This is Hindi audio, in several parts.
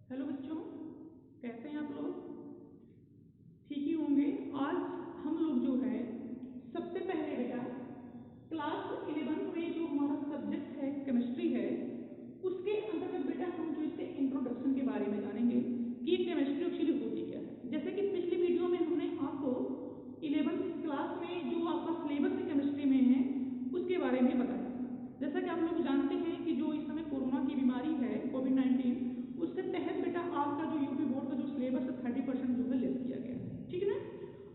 हेलो बच्चों, कैसे हैं आप लोग? ठीक ही होंगे। आज हम लोग जो है सबसे पहले बेटा क्लास 11th में जो हमारा सब्जेक्ट है केमिस्ट्री है, उसके अंतर्गत बेटा हम जो इसके इंट्रोडक्शन के बारे में जानेंगे कि केमिस्ट्री एक्चुअली होती क्या है। जैसे कि पिछली वीडियो में हमने आपको 11th क्लास में जो आपका सिलेबस है केमिस्ट्री में है उसके बारे में बताया। जैसा कि आप लोग जानते हैं कि जो इस समय कोरोना की बीमारी है कोविड-19, उसके तहत बेटा आपका जो यूपी बोर्ड का जो सिलेबस है 30% जो है लेस किया गया है, ठीक है ना।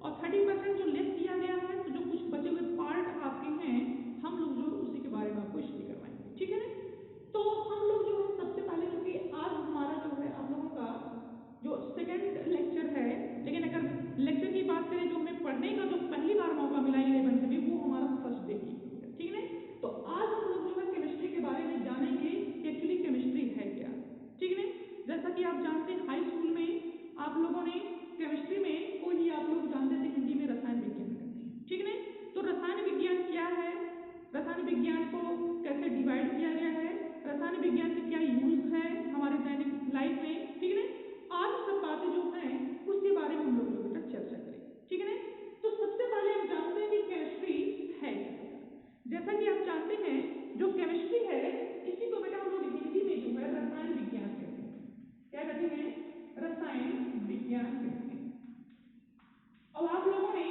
और 30% जो लेस किया गया है तो जो कुछ बचे हुए पार्ट आपके हैं हम लोग जो उसी के बारे में आपको स्टडी करवाएंगे, ठीक है ना। तो हम लोग जो है सबसे पहले चूंकि आज हमारा जो है आप लोगों का जो सेकंड लेक्चर है, लेकिन अगर लेक्चर की बात करें जो हमें पढ़ने का जो पहली बार मौका मिला 11th में वो हमारा फर्स्ट डे की, ठीक है ना। तो आज हम लोग जो है केमिस्ट्री के बारे में जानेंगे कि एक्चुअली केमिस्ट्री है क्या, ठीक है ना। जैसा कि आप जानते हैं हाई स्कूल में आप लोगों ने केमिस्ट्री में को ही आप लोग जानते थे हिंदी में रसायन विज्ञान करते हैं, ठीक है ना। तो रसायन विज्ञान क्या है, रसायन विज्ञान को कैसे डिवाइड किया गया है, रसायन विज्ञान के क्या यूज है हमारे दैनिक लाइफ में, ठीक है ना। आज सब बातें जो हैं उसके बारे में हम लोग जो बेटा चर्चा करेंगे, ठीक है ना। तो सबसे पहले हम जानते हैं कि केमिस्ट्री है क्या बेटा। जैसा कि आप जानते हैं जो केमिस्ट्री है इसी को बेटा हम लोग हिंदी में जो है रसायन विज्ञान कहते हैं। क्या कहते हैं? रसायन विज्ञान कहते हैं। अब आप लोगों ने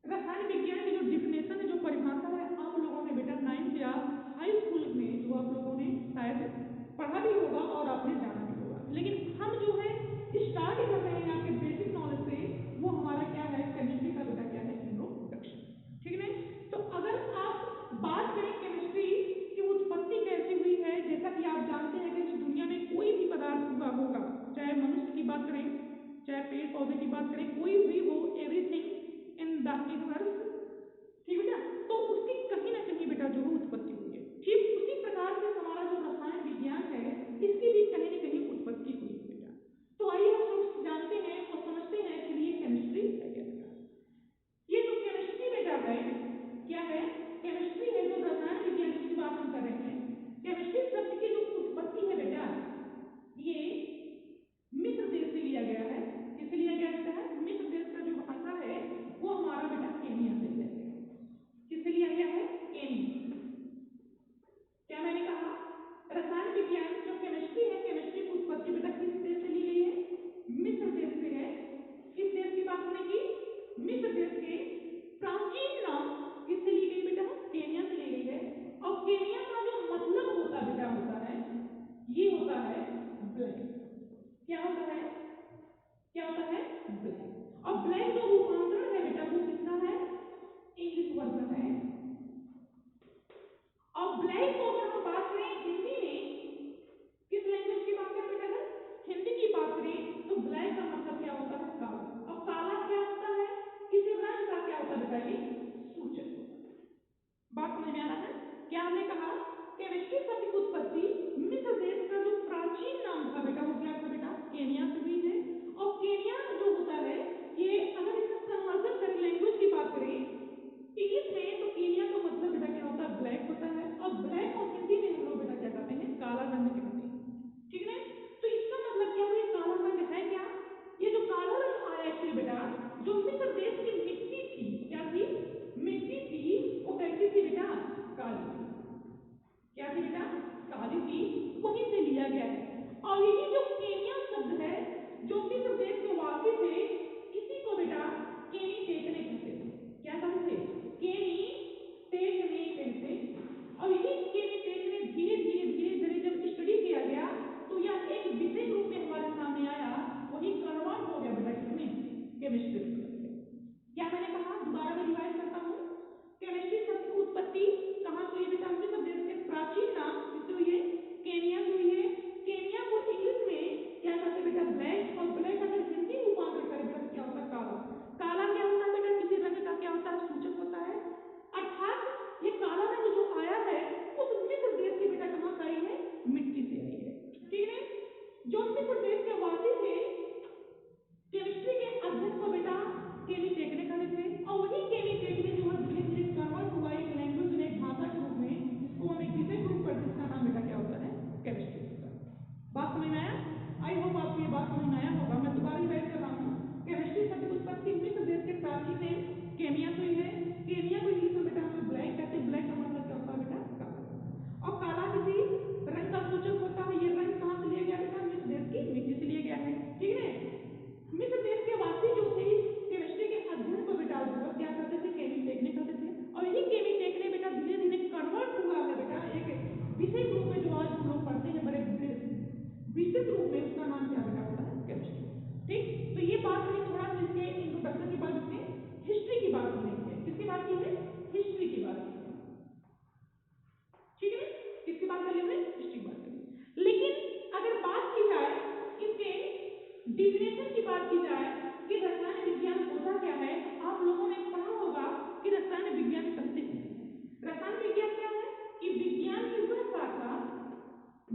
रसायन विज्ञान की जो डिफिनेशन है, जो परिभाषा है, आप लोगों ने बेटा 9th या हाई स्कूल में जो आप लोगों ने शायद पढ़ा भी होगा और आपने जाना भी होगा। लेकिन हम जो है स्टार्ट कर रहे हैं आपके बेसिक नॉलेज से, वो हमारा क्या है केमिस्ट्री का बेटा क्या है इंट्रोडक्शन, ठीक है। तो अगर आप बात करें केमिस्ट्री की उत्पत्ति कैसे हुई है, जैसा कि आप जानते हैं अगर इस दुनिया में कोई भी पदार्थ हुआ होगा, चाहे मनुष्य की बात करें चाहे पेड़ पौधे की बात करें, कोई भी हो, एवरीथिंग इन द यूनिवर्स, ठीक बेटा, तो उसकी कहीं ना कहीं बेटा जो है उत्पत्ति हुई है। ठीक उसी प्रकार से हमारा जो रसायन विज्ञान है इसकी भी कहीं ना कहीं उत्पत्ति हुई है बेटा। तो आइए हम लोग जानते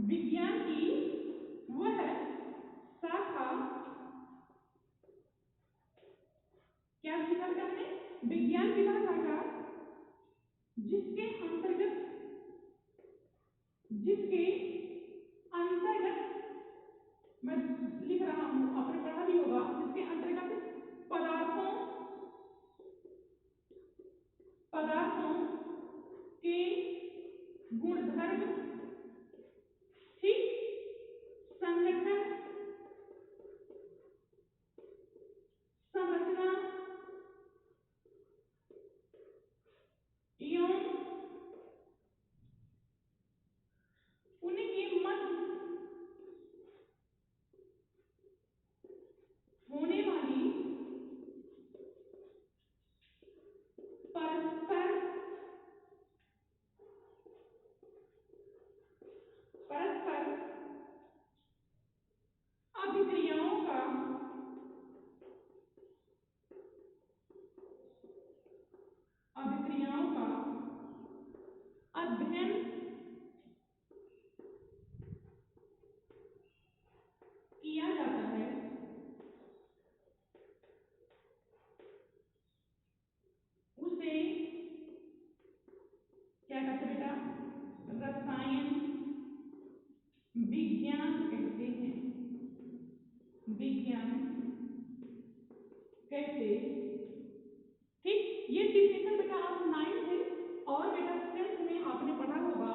विज्ञान की वह शाखा, क्या लिखा बेटा हमने? विज्ञान की वह शाखा जिसके अंतर्गत मैं लिख रहा हूं, आपने पढ़ा भी होगा, जिसके अंतर्गत पदार्थों के गुणधर्म, ठीक, संगठन, संरचना एवं उनके मध्य होने वाली परस्पर अभिक्रियाओं का अध्ययन किया जाता है। उसे क्या कहते हैं बेटा? रसायन विज्ञान कहते हैं। विज्ञान कहते, ठीक। ये डिफिनेशन बेटा आप 9th और बेटा 10th में आपने पढ़ा होगा।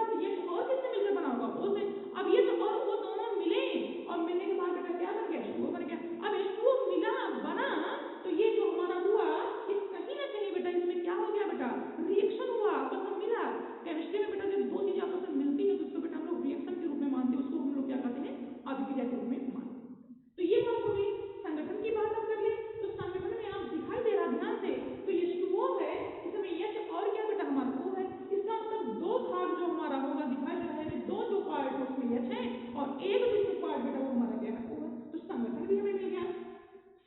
बाद H और किससे मिलकर बना होगा? O से। अब H और O दोनों मिले और मिलने के बाद बेटा क्या बन गया? H2O बन गया। अब H2O मिला बना तो ये जो हमारा हुआ ये कहीं ना कहीं बेटा इसमें क्या हो गया बेटा? रिएक्शन हुआ, आपस में मिला। केमिस्ट्री में बेटा जब दो चीजें आपस में मिलती हैं तो उसको बेटा हम लोग रिएक्शन के रूप में मानते हैं, उसको हम लोग क्या कहते हैं? अभिक्रिया के रूप में मानते हैं। तो ये बात हो गई। संगठन की बात अब कर ले तो संगठन में आप दिखाई दे रहा ध्यान से तो H2O है, इसमें H और क्या बेटा हमारा O है। इसका मतलब दो भाग जो हमारा होगा दिखाई दे रहा है, दो जो पार्ट है उसमें H है और एक जो इसमें पार्ट बेटा वो हमारा क्या है? O है। तो संगठन भी हमें मिल गया।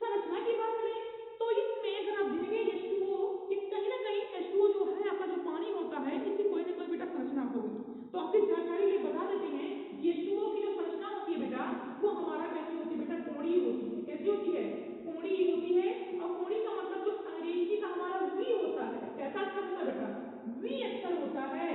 संरचना की बात करें तो इसमें अगर आप देखेंगे H2O ये कहीं ना कहीं H2O जो है आपका जो पानी होता है इसकी कोई ना कोई बेटा संरचना होगी। तो आपकी जानकारी लिए बता देते हैं कि H2O की जो संरचना होती है बेटा वो हमारा कैसी होती है बेटा? कोणीय होती है। कैसी होती है? कोणीय होती है। और कोणीय का मतलब जो अंग्रेजी का हमारा V होता है, कैसा अक्षर होता है बेटा? V अक्षर होता है।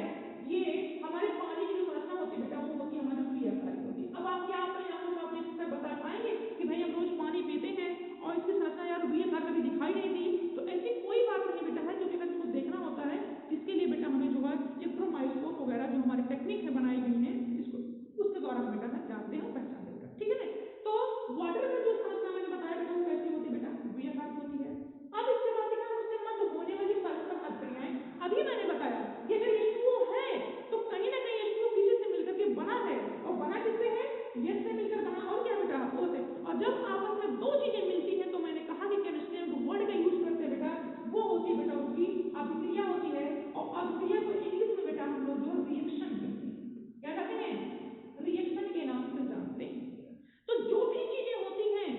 ये हमारे पानी की जो संरचना होती है बेटा वो होती है हमारी V आकार की होती है। अब आप क्या अपने आप आप देख सकते बता पाएंगे कि भाई हम रोज पानी पीते हैं और इसकी संरचना यार V आकार कभी दिखाई नहीं दी, तो ऐसी कोई बात नहीं बेटा है, क्योंकि अगर इसको देखना होता है इसके लिए बेटा हमें जो है इलेक्ट्रोमाइक्रोस्कोप वगैरह जो हमारी टेक्निक है बनाई गई है इसको उसके द्वारा हम बेटा है जानते हैं और पहचानते बेटा। ठीक है ना? तो वाटर में जो संरचना मैंने बताया बेटा वो कैसी होती है बेटा? V आकार की होती है। अब इसके बाद देखा उससे मत होने वाली परस्पर अभिक्रियाएं अभी मैंने बताया कि अगर H2O है तो कहीं ना कहीं H2O किसी से मिलकर के बना है और बना किससे है? H से मिलकर बना और क्या बेटा? O से। और जब आपस में दो चीजें मिलती हैं तो मैंने कहा कि केमिस्ट्री में जो वर्ड का यूज करते हैं बेटा वो होती है बेटा उसकी अभिक्रिया होती है। और अभिक्रिया को इंग्लिश में बेटा हम लोग जो रिएक्शन कहते हैं। क्या कहते हैं? रिएक्शन के नाम से जानते हैं। तो जो भी चीजें होती हैं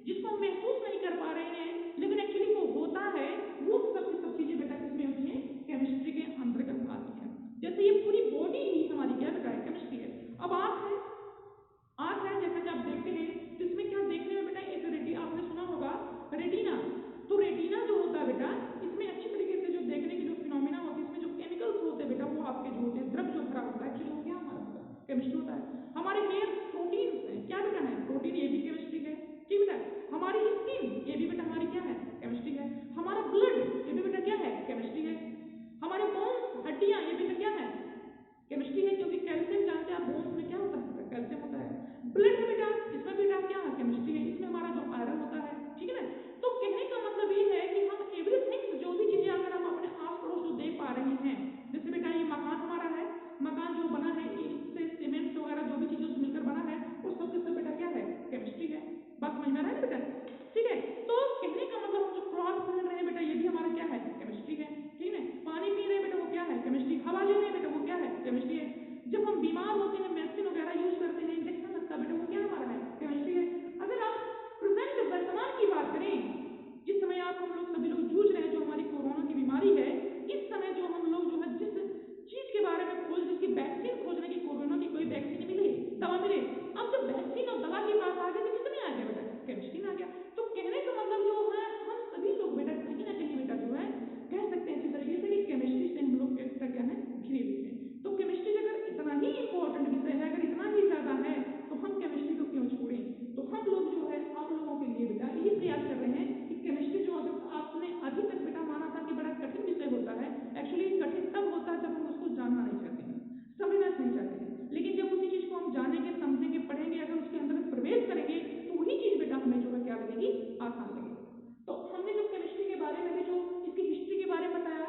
जिसको हम महसूस नहीं कर पा रहे हैं लेकिन एक्चुअली वो होता है, वो सब की सब चीजें बेटा किसमें होती हैं? केमिस्ट्री के अंतर्गत आती हैं। जैसे ये पूरी बॉडी ही हमारी क्या बेटा है? केमिस्ट्री है। अब आंख है जैसा कि आप देखते हैं तो इसमें क्या देखने में बेटा एक रेटी आपने सुना होगा रेटिना। तो रेटिना जो होता है बेटा इसमें अच्छी तरीके से जो देखने की जो फिनोमिना होती है इसमें जो केमिकल्स होते हैं बेटा वो आपके जो होते हैं द्रव जो भरा होता है एक्चुअली वो क्या हमारा होता है? केमिस्ट्री होता है। हमारे हेयर प्रोटीन्स हैं, क्या बेटा है? प्रोटीन, ये भी केमिस्ट्री है। ठीक बेटा। हमारी स्किन ये भी बेटा हमारी क्या है? केमिस्ट्री है। हमारा ब्लड ये भी बेटा क्या है? केमिस्ट्री है। हमारे बोन्स हड्डियां ये बेटा क्या है? केमिस्ट्री है, क्योंकि कैल्शियम जानते हैं आप बोन्स में क्या होता है बेटा? कैल्शियम होता है। ब्लड है बेटा इसमें बेटा क्या है? केमिस्ट्री है। इसमें हमारा जो आयरन होता है। ठीक है ना? तो कहने का मतलब ये है कि हम एवरीथिंग जो भी चीजें अगर हम अपने आस पड़ोस जो देख पा रहे हैं, जैसे बेटा ये मकान हमारा है, मकान जो बना है इससे सीमेंट वगैरह जो भी चीजें उससे मिलकर बना है वो सब के सब बेटा क्या है? केमिस्ट्री है। बात समझ में आ रहा है ना बेटा? ठीक है। तो कहने का मतलब हम जो क्लॉथ पहन रहे हैं बेटा ये भी हमारा क्या है? केमिस्ट्री है। ठीक है। पानी पी रहे हैं बेटा वो क्या है? केमिस्ट्री। हवा ले रहे हैं बेटा वो क्या है? केमिस्ट्री है। जब हम बीमार होते हैं मेडिसिन वगैरह यूज करते हैं इंजेक्शन लगता है बेटा वो क्या हमारा है? केमिस्ट्री है। अगर आप प्रेजेंट वर्तमान की बात करें, जिस समय आप हम लोग सभी लोग जूझ रहे हैं जो हमारी कोरोना की बीमारी है, इस समय जो हम लोग जो है जिस चीज के बारे में खोज जिसकी वैक्सीन खोजने की, कोरोना की कोई वैक्सीन मिले, दवा मिले, अब जब वैक्सीन और दवा के पास आ गए तो किसमें आ गया बेटा? केमिस्ट्री में आ गया। तो कहने का मतलब जो है हम सभी लोग बेटा कहीं ना कहीं बेटा जो है कह सकते हैं अच्छी तरीके से कि केमिस्ट्री से हम लोग क्या है? घिरे हुए हैं। तो केमिस्ट्री अगर इतना ही इंपॉर्टेंट विषय है, अगर इतना ही ज्यादा है तो हम केमिस्ट्री को क्यों छोड़ें? तो हम लोग जो है आप लोगों के लिए बेटा यही प्रयास कर रहे हैं कि केमिस्ट्री जो अगर आपने अभी तक बेटा माना था कि बड़ा कठिन विषय होता है, एक्चुअली कठिन तब होता है जब हम उसको जानना नहीं चाहते हैं, समझना नहीं चाहते हैं। लेकिन जब उसी चीज को हम जानेंगे, समझेंगे, पढ़ेंगे, अगर उसके अंदर प्रवेश करेंगे तो वही चीज बेटा हमें जो है क्या लगेगी? आसान लगेगी। तो हमने जो केमिस्ट्री के बारे में भी जो इसकी हिस्ट्री के बारे में बताया,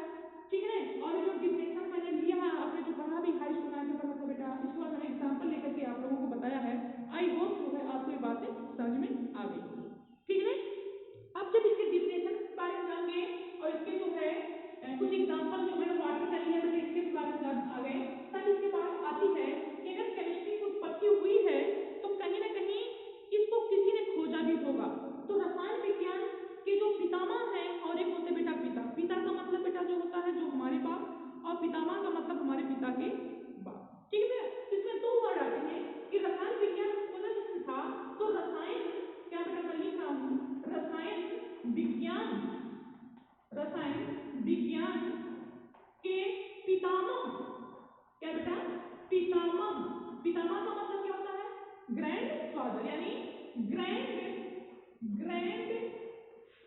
ठीक है ना, और जो डिफिनेशन मैंने लिया है आपने जो पढ़ा भी हाई स्कूल में पढ़ा था बेटा, इसके बाद मैंने एग्जाम्पल लेकर के आप लोगों को बताया है। आई होप जो है आपको ये बातें समझ में आ गई होगी। ठीक है ना? अब जब इसके डिफिनेशन के बारे में जान गए और इसके जो है कुछ एग्जाम्पल जो मैंने वाटर का लिया बेटा इसके बारे में जान आ गए, तब इसके बात आती है कि अगर केमिस्ट्री की उत्पत्ति हुई है तो कहीं ना कहीं इसको किसी ने खोजा भी होगा। तो रसायन विज्ञान के जो पितामह हैं और एक होते बेटा पिता, पिता का मतलब बेटा जो होता है जो हमारे बाप, और पितामह का मतलब हमारे पिता के बाप। ठीक है बेटा? इसमें दो वर्ड आते हैं कि रसायन विज्ञान खोजा किसने था, तो रसायन क्या बेटा मैं लिख रहा हूं, रसायन विज्ञान के पितामह, क्या बेटा? पितामह। पितामह का मतलब क्या होता है? ग्रैंड फादर, यानी ग्रैंड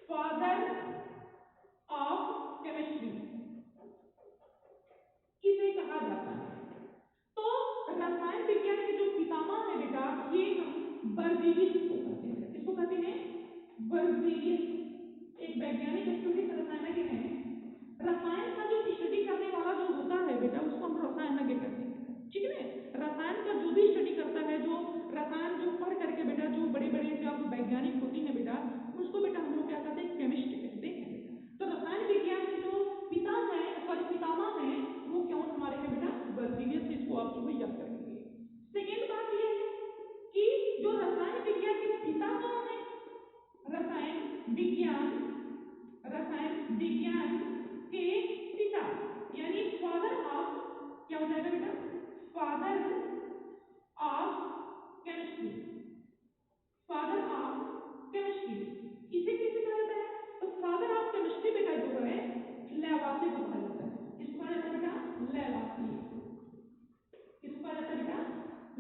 फादर ऑफ केमिस्ट्री किसे कहा जाता है? बर्जीलियस को कहते हैं। किसको कहते हैं? बर्जीलियस एक वैज्ञानिक स्टूडेंट रसायनज्ञ हैं। रसायन का जो स्टडी करने वाला जो होता है बेटा उसको हम रसायनज्ञ कहते हैं। ठीक है ना? रसायन का जो भी स्टडी करता है, जो रसायन जो पढ़ करके बेटा जो बड़े बड़े जब वैज्ञानिक होती हैं बेटा उसको बेटा हम लोग क्या कहते हैं? केमिस्ट कहते हैं बेटा। तो रसायन विज्ञान के जो पिता हैं, सॉरी पितामह हैं, वो कौन हमारे हैं बेटा? बर्जीलियस। इसको आप जो है याद करेंगे। सेकेंड बात ये है कि जो रसायन विज्ञान के पिता कौन है? रसायन विज्ञान के पिता यानी फादर ऑफ, क्या हो जाएगा बेटा? Father of chemistry. Father of chemistry इसे कैसे कहा जाता है? तो फादर ऑफ केमिस्ट्री बेटा जो है लैवासी को कहा जाता है। किसको कहा जाता है बेटा? लैवासी। किसको कहा जाता है बेटा?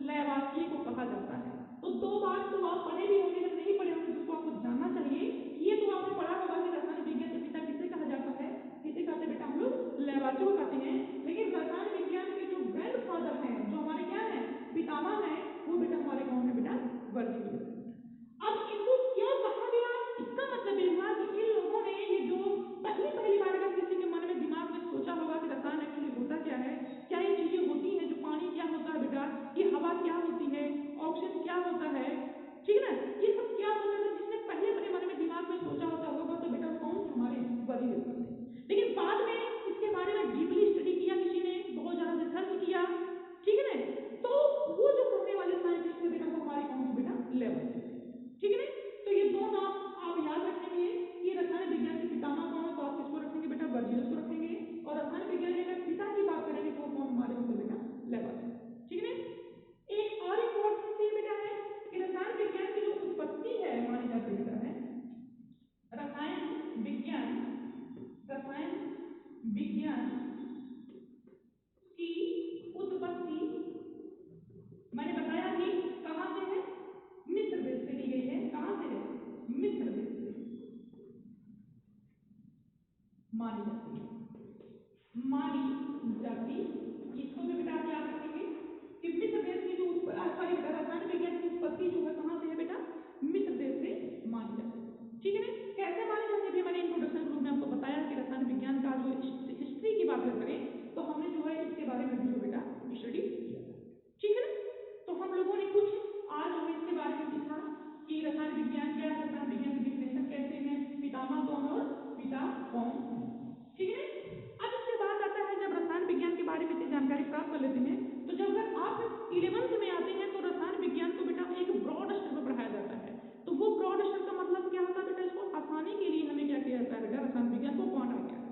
लैवासी को कहा जाता है। तो दो बात तो आप पढ़े भी होंगे, जब नहीं पढ़े होंगे जिसको आपको जानना चाहिए। ये तो आपने पढ़ा होगा कि रसायन विज्ञान के पिता किसे कहा जाता है? किसे कहते हैं बेटा? हम लोग लैवासी को कहते हैं। लेकिन रसायन विज्ञान के जो ग्रैंडफादर हैं, जो हमारे क्या है? पितामह हैं, वो बेटा हमारे कौन है बेटा? बर्जीलियस। अब इनको क्या कहा गया? इसका मतलब ये हुआ कि इन लोगों ने ये जो पहली बार अगर किसी के मन में दिमाग में सोचा होगा कि रसायन एक्चुअली होता क्या है, क्या ये चीजें होती हैं, जो पानी क्या होता है बेटा, ये हवा क्या होती है, ऑक्सीजन क्या होता है, ठीक है ना, ये सब क्या होता है, जिसने पहले अपने मन में दिमाग में सोचा होता होगा तो बेटा वो कौन थे? हमारे बर्जीलियस थे। लेकिन बाद में इसके बारे में डीपली स्टडी किया, किसी ने बहुत ज्यादा रिसर्च किया, ठीक है ना, तो वो जो करने वाले साइंटिस्ट थे बेटा वो हमारे कौन थे बेटा? लैवासी थे। ठीक है ना? तो ये दो नाम आप याद रखेंगे कि रसायन विज्ञान के पितामह कौन, तो आप किसको रखेंगे बेटा? बर्जीलियस को रखेंगे। और रसायन विज्ञान के अगर पिता की बात करेंगे तो वो कौन हमारे होंगे बेटा? लैवासी। ठीक है ना? एक और इंपॉर्टेंट ये बेटा है कि रसायन विज्ञान की जो उत्पत्ति है मानी जाती बेटा है, रसायन विज्ञान की उत्पत्ति मैंने बताया कि कहां से है? मिस्र देश से ली गई है। कहां से है? मिस्र देश से मानी जाती है। मानी जाती, इसको भी बेटा आप याद रखेंगे कि मिस्र देश की जो सॉरी बेटा रसायन विज्ञान की उत्पत्ति जो है कहां से है बेटा? मिस्र देश से मानी जाती है। ठीक है ना? कैसे मानी जाती है? मैंने इंट्रोडक्शन ग्रुप में आपको बताया कि रसायन विज्ञान का जो हिस्ट्री की बात अगर करें तो हमने जो है इसके बारे में भी जो बेटा स्टडी किया। ठीक है ना? तो हम लोगों ने कुछ आज जो है इसके बारे में सीखा कि रसायन विज्ञान क्या है, रसायन विज्ञान के डिफिनेशन कैसे हैं, पितामह कौन और पिता कौन है। ठीक है? अब इसके बाद आता है, जब रसायन विज्ञान के बारे में इतनी जानकारी प्राप्त कर लेते हैं तो जब अगर आप 11th में आते हैं तो रसायन विज्ञान को बेटा एक ब्रॉड स्तर पर पढ़ाया जाता है। तो वो ब्रॉड स्तर का मतलब क्या होता है बेटा? इसको आसानी के लिए हमें क्या किया जाता है बेटा? रसायन विज्ञान को बांटा गया है।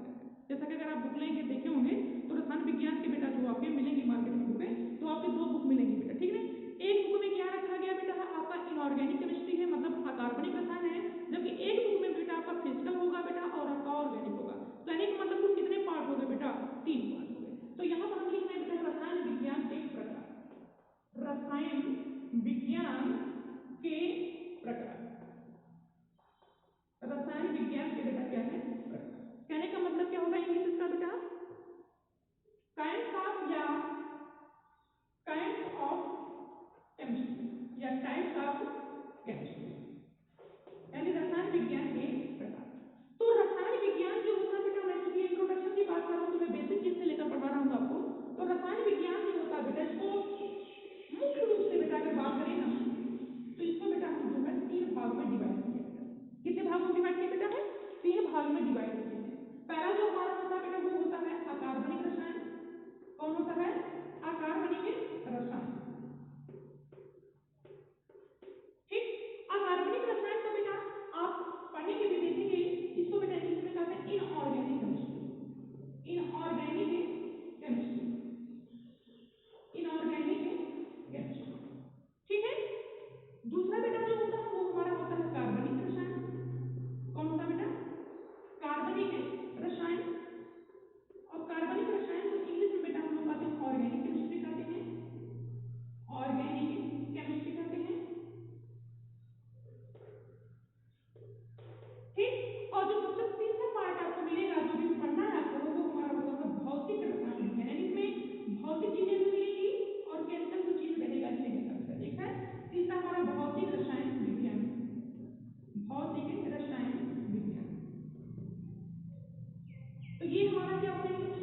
यहाँ क्या पढ़ेंगे?